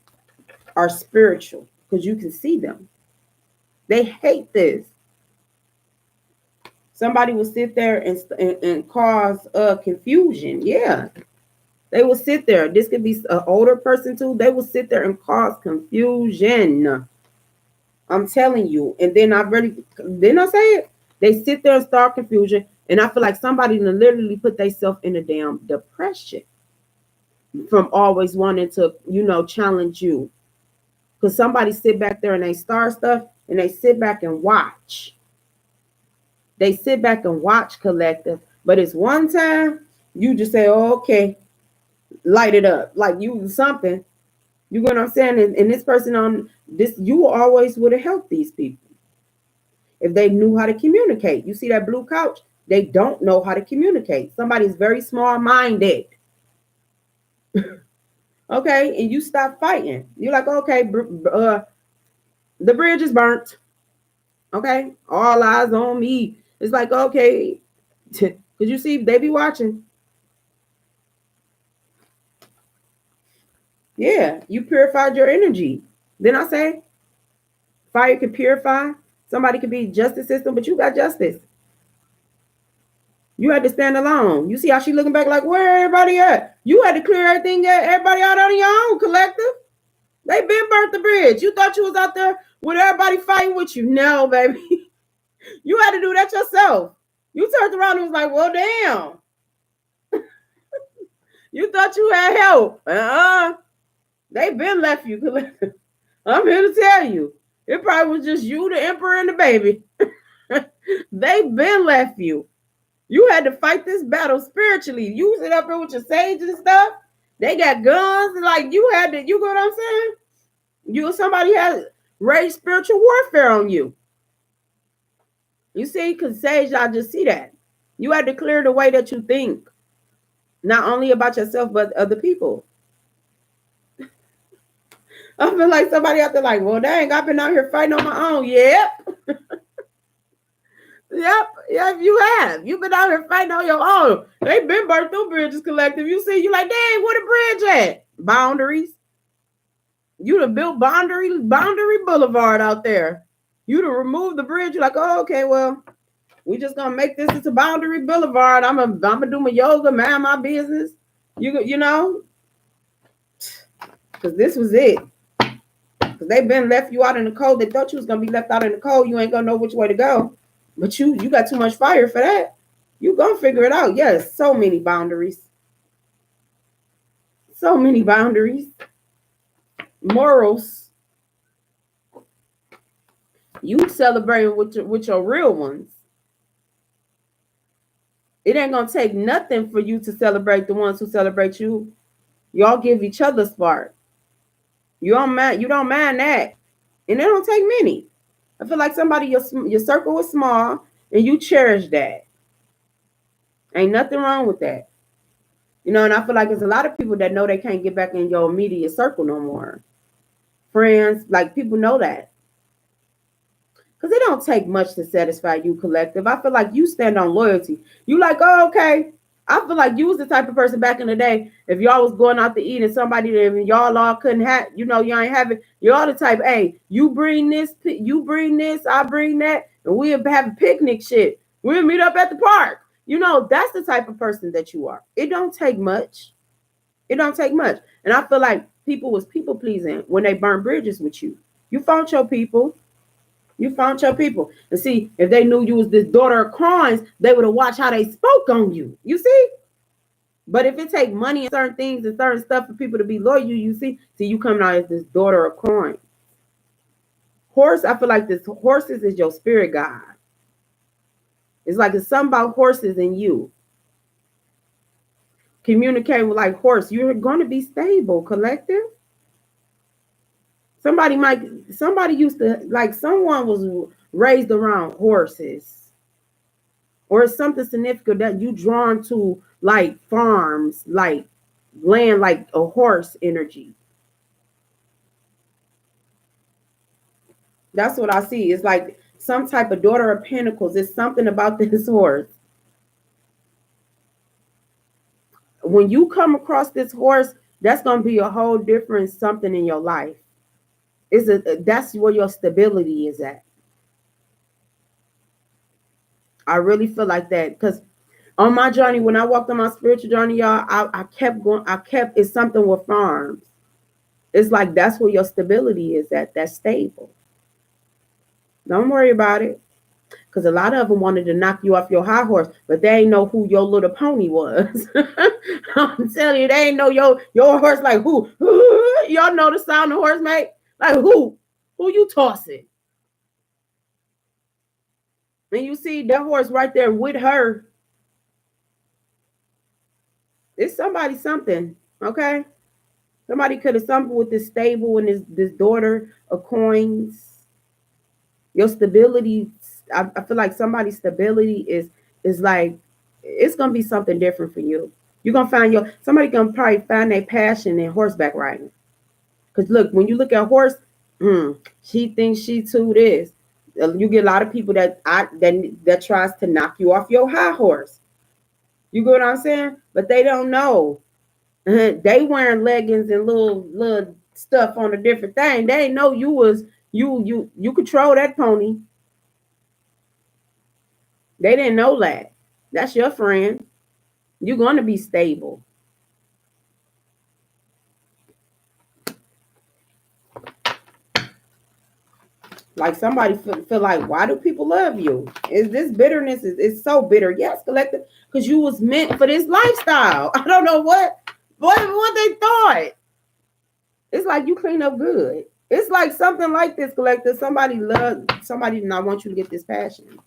are spiritual because you can see them. They hate this. Somebody will sit there and cause confusion. Yeah. They will sit there. This could be an older person too. They will sit there and cause confusion. I'm telling you. And then didn't I say it? They sit there and start confusion. And I feel like somebody literally put themselves in a damn depression from always wanting to, challenge you. Because somebody sit back there and they start stuff and they sit back and watch. They sit back and watch collective. But it's one time you just say, oh, okay, light it up. Like you something. You know what I'm saying? And this person on this, you always would have helped these people if they knew how to communicate. You see that blue couch? They don't know how to communicate. Somebody's very small-minded. Okay, and you stop fighting. You're like, okay, the bridge is burnt. Okay, all eyes on me. It's like, okay, Because you see, they be watching. Yeah, you purified your energy. Then I say, fire can purify. Somebody could be justice system, but you got justice. You had to stand alone. You see how she looking back like, where everybody at? You had to clear everything, everybody out on your own, collective. They been burnt the bridge. You thought you was out there with everybody fighting with you. No, baby. You had to do that yourself. You turned around and was like, well, damn. You thought you had help. They been left you, collective. I'm here to tell you. It probably was just you, the emperor, and the baby. They been left you. You had to fight this battle spiritually. You sit up here with your sage and stuff. They got guns, and like you had to. You know what I'm saying? Somebody had raised spiritual warfare on you. You see, because sage, I just see that. You had to clear the way that you think, not only about yourself but other people. I feel like somebody out there like, well, dang, I've been out here fighting on my own. Yep. Yep, you have. You've been out here fighting on your own. They've been burnt through bridges, collective. You see, you like, dang, where the bridge at? Boundaries. You done built boundary boulevard out there. You done removed the bridge. You're like, oh, okay, well, we just gonna make this into boundary boulevard. I'm gonna do my yoga, mind my business. You know, because this was it. Because they've been left you out in the cold. They thought you was gonna be left out in the cold. You ain't gonna know which way to go. But you got too much fire for that. You gonna figure it out. Yes, so many boundaries. So many boundaries. Morals. You celebrating with your real ones. It ain't gonna take nothing for you to celebrate the ones who celebrate you. Y'all give each other spark. You don't mind that. And it don't take many. I feel like somebody, your circle was small and you cherish that. Ain't nothing wrong with that. You know, and I feel like there's a lot of people that know they can't get back in your immediate circle no more. Friends, like people know that. Because it don't take much to satisfy you, collective. I feel like you stand on loyalty. You like, oh, okay. I feel like you was the type of person back in the day, if y'all was going out to eat and somebody that y'all all couldn't have, you know, y'all ain't having, y'all the type, hey, you bring this, I bring that, and we'll have a picnic shit. We'll meet up at the park. You know, that's the type of person that you are. It don't take much. It don't take much. And I feel like people was people pleasing when they burned bridges with you. You found your people. You found your people. And see, if they knew you was this daughter of crimes, they would have watched how they spoke on you. You see? But if it take money and certain things and certain stuff for people to be loyal, you see you coming out as this daughter of crime. Horse, I feel like this horses is your spirit guide. It's like it's something about horses in you. Communicating with like horse, you're going to be stable, collective. Somebody used to, like someone was raised around horses. Or it's something significant that you drawn to, like farms, like land, like a horse energy. That's what I see. It's like some type of daughter of pentacles. It's something about this horse. When you come across this horse, that's going to be a whole different something in your life. That's where your stability is at. I really feel like that because on my journey, when I walked on my spiritual journey, y'all, I kept going. It's something with farms. It's like that's where your stability is at. That's stable. Don't worry about it. Because a lot of them wanted to knock you off your high horse, but they ain't know who your little pony was. I'm telling you, they ain't know your horse like who. Y'all know the sound the horse make? Like who? Who you tossing? And you see that horse right there with her. It's somebody something, okay? Somebody could have something with this stable and this daughter of coins. Your stability, I feel like somebody's stability is like, it's going to be something different for you. You're going to find somebody going to probably find their passion in horseback riding. Because look, when you look at horse, she thinks she too this. You get a lot of people that tries to knock you off your high horse. You get what I'm saying? But they don't know. They wearing leggings and little stuff on a different thing. They ain't know you control that pony. They didn't know that. That's your friend. You're gonna be stable. Like somebody feel like, why do people love you? Is this bitterness is so bitter? Yes, collective, because you was meant for this lifestyle. I don't know what they thought. It's like you clean up good. It's like something like this, collective. Somebody did not want you to get this passion.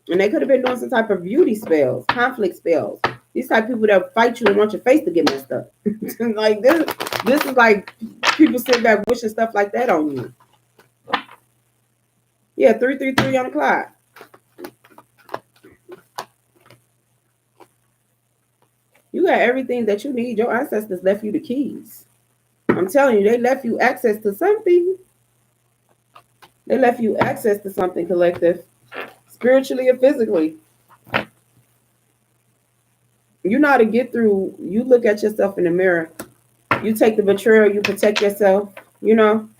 And they could have been doing some type of beauty spells, conflict spells. These type of people that fight you and want your face to get messed up. Like this is like people sitting back wishing stuff like that on you. Yeah, 333 on the clock. You got everything that you need. Your ancestors left you the keys. I'm telling you, they left you access to something. They left you access to something, collective, spiritually or physically. You know how to get through. You look at yourself in the mirror. You take the betrayal. You protect yourself. You know.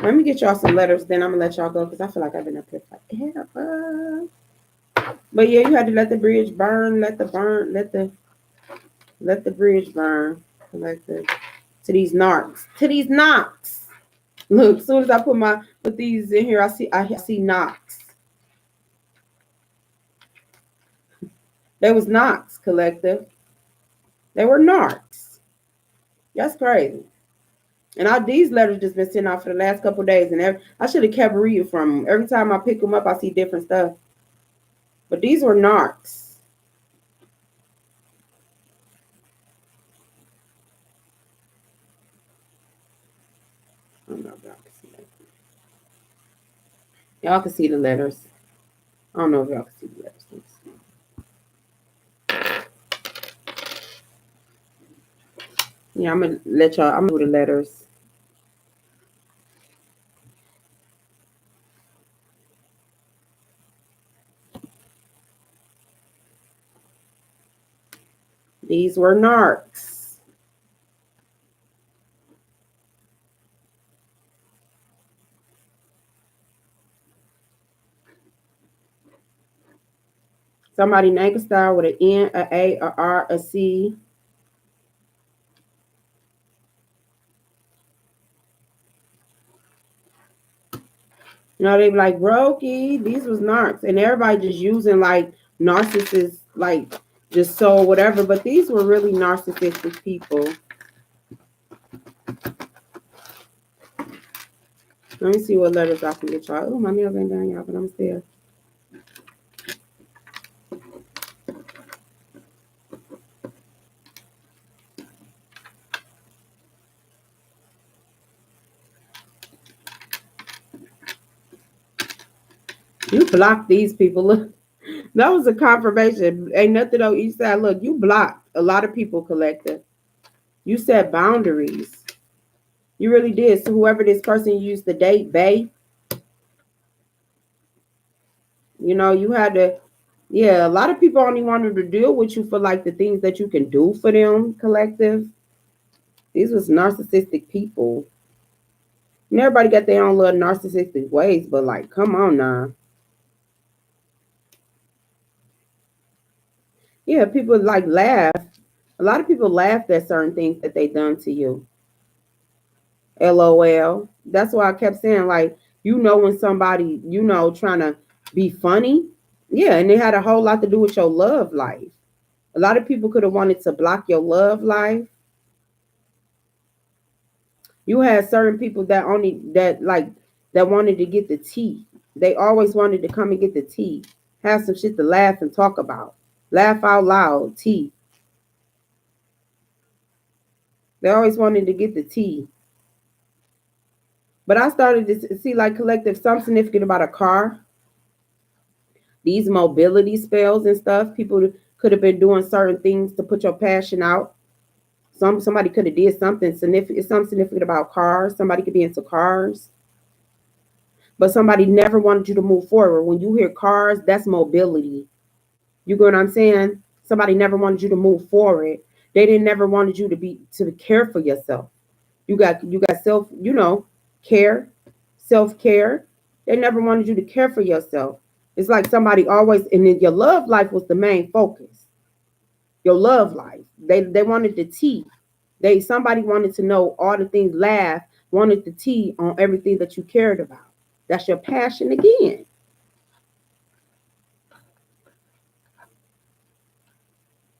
Let me get y'all some letters. Then I'm gonna let y'all go because I feel like I've been up here forever. But yeah, you had to let the bridge burn. Let the bridge burn. Collective. To these narcs. To these knocks. Look, as soon as I put these in here, I see knocks. They was knocks, collective. They were narcs. That's crazy. And these letters just been sitting out for the last couple of days, and I should have kept reading from them. Every time I pick them up, I see different stuff. But these were narcs. I don't know if y'all can see that. Y'all can see the letters. I don't know if y'all can see the letters. Yeah, I'm gonna do the letters. These were narcs. Somebody name a star with an N, a A, a R, a C. You know, they be like, Brokey, these was narcs. And everybody just using like narcissists, like just so whatever. But these were really narcissistic people. Let me see what letters I can get y'all. Oh, my nails ain't done, y'all, but I'm still. You blocked these people. Look, that was a confirmation. Ain't nothing on each side. Look, you blocked a lot of people, collective. You set boundaries. You really did. So whoever this person used to date, bae, you know, you had to, yeah, a lot of people only wanted to deal with you for like the things that you can do for them, collective. These was narcissistic people. And everybody got their own little narcissistic ways, but like, come on now. Yeah, people like laugh. A lot of people laughed at certain things that they done to you. LOL. That's why I kept saying, like, you know, when somebody, you know, trying to be funny. Yeah, and it had a whole lot to do with your love life. A lot of people could have wanted to block your love life. You had certain people that wanted to get the tea. They always wanted to come and get the tea. Have some shit to laugh and talk about. Laugh out loud, tea. They always wanted to get the tea. But I started to see like collective something significant about a car. These mobility spells and stuff. People could have been doing certain things to put your passion out. Somebody could have did something significant about cars. Somebody could be into cars, but somebody never wanted you to move forward. When you hear cars, that's mobility. You get what I'm saying? Somebody never wanted you to move forward. They didn't never wanted you to care for yourself. You got self, care, self-care. They never wanted you to care for yourself. It's like somebody always, and then your love life was the main focus. Your love life. They wanted the tea. Somebody wanted to know all the things, laugh, wanted the tea on everything that you cared about. That's your passion again.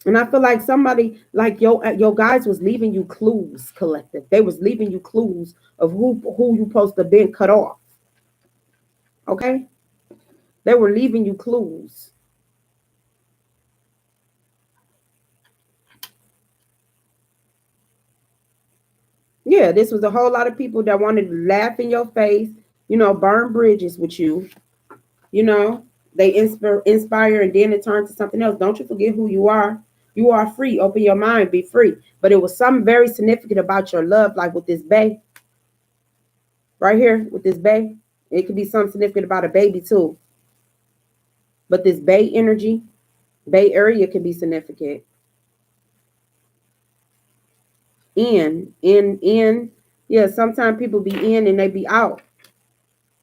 And I feel like somebody like your guys was leaving you clues, collective. They was leaving you clues of who you supposed to been cut off. Okay? They were leaving you clues. Yeah, this was a whole lot of people that wanted to laugh in your face, burn bridges with you. You know, they inspire and then it turns to something else. Don't you forget who you are. You are free. Open your mind, be free. But it was something very significant about your love, like with this bae, right here, with this bae. It could be something significant about a baby too. But this Bay energy, Bay Area can be significant. In. Yeah, sometimes people be in and they be out.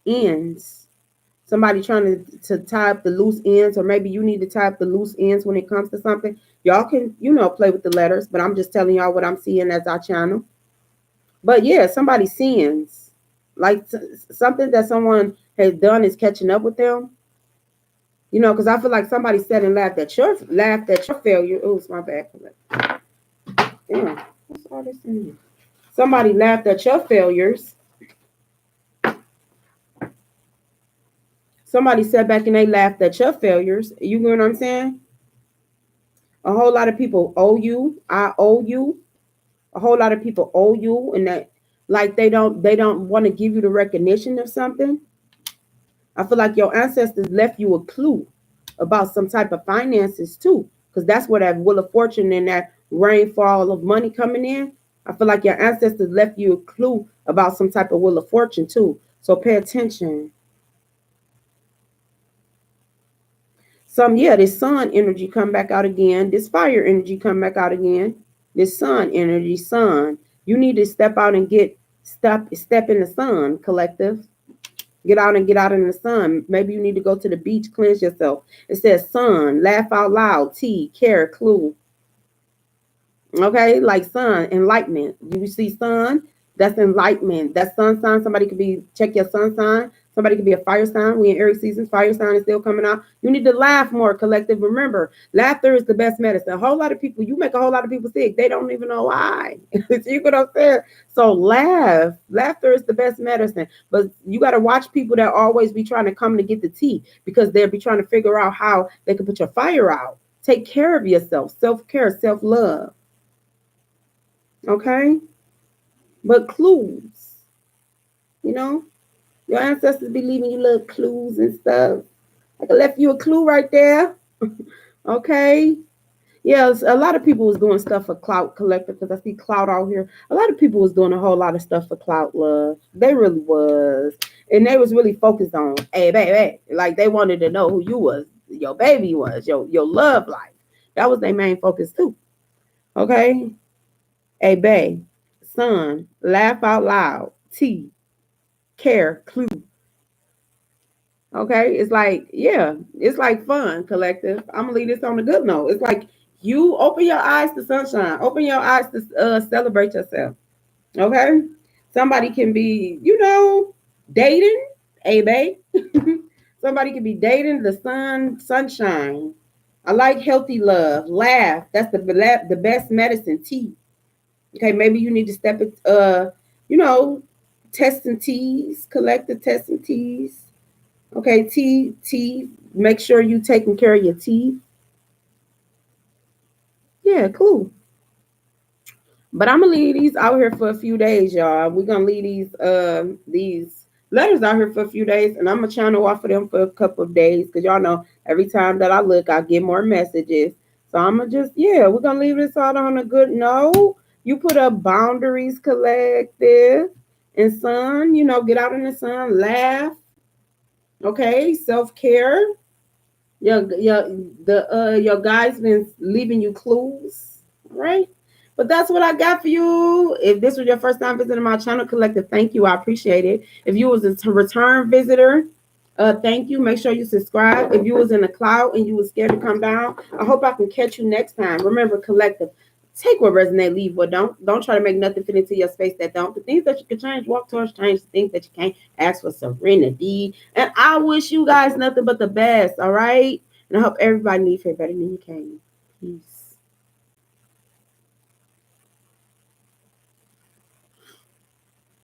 Ends. Somebody trying to tie up the loose ends, or maybe you need to tie up the loose ends when it comes to something. Y'all can, play with the letters, but I'm just telling y'all what I'm seeing as our channel. But yeah, somebody sins. Like something that someone has done is catching up with them. Because I feel like somebody said and laughed at your failure. Oh, it's my bad. Damn, what's all this in here? Somebody laughed at your failures. Somebody sat back and they laughed at your failures. You know what I'm saying? A whole lot of people owe you. I owe you. A whole lot of people owe you, and that like they don't want to give you the recognition of something. I feel like your ancestors left you a clue about some type of finances too, because that's where that wheel of fortune and that rainfall of money coming in. I feel like your ancestors left you a clue about some type of wheel of fortune too. So pay attention. This sun energy come back out again. This fire energy come back out again. This sun energy, sun. You need to step out and step in the sun, collective. Get out in the sun. Maybe you need to go to the beach, cleanse yourself. It says sun, laugh out loud, tea, care, clue. Okay, like sun, enlightenment. You see sun, that's enlightenment. That's sun sign. Somebody could be, check your sun sign. Somebody could be a fire sign. We in Aries season, fire sign is still coming out. You need to laugh more, collective. Remember, laughter is the best medicine. A whole lot of people, you make a whole lot of people sick. They don't even know why. You know what I'm saying? So laugh. Laughter is the best medicine. But you got to watch people that always be trying to come to get the tea, because they'll be trying to figure out how they can put your fire out. Take care of yourself. Self-care, self-love. Okay? But clues, your ancestors be leaving you little clues and stuff. I could left you a clue right there. Okay? Yeah, a lot of people was doing stuff for clout, collective, because I see clout out here. A lot of people was doing a whole lot of stuff for clout, love. They really was. And they was really focused on, hey, baby, like they wanted to know who you was, your baby was, your love life. That was their main focus too. Okay? Hey, babe, son, laugh out loud, T, care, clue. Okay, it's like fun, collective. I'm gonna leave this on a good note. It's like you open your eyes to sunshine, open your eyes to celebrate yourself. Okay, somebody can be, dating, a babe. Somebody can be dating the sunshine. I like healthy love, laugh. That's the best medicine. Tea. Okay, maybe you need to step it. Testing teas, collective testing teas. Okay, tea. Make sure you taking care of your teeth. Yeah, cool. But I'm gonna leave these out here for a few days, y'all. We're gonna leave these letters out here for a few days, and I'm gonna channel off of them for a couple of days, because y'all know every time that I look, I get more messages. So I'm gonna we're gonna leave this out on a good note. You put up boundaries, collective, and sun. Get out in the sun, laugh. Okay, self care. Your guide's been leaving you clues, right? But that's what I got for you. If this was your first time visiting my channel, collective, thank you. I appreciate it. If you was a return visitor, thank you. Make sure you subscribe. If you was in the cloud and you was scared to come down, I hope I can catch you next time. Remember, collective, take what resonate, leave what don't. Don't try to make nothing fit into your space that don't. The things that you can change, walk towards change. The things that you can't, ask for serenity. And I wish you guys nothing but the best, all right? And I hope everybody leaves here better than you came. Peace.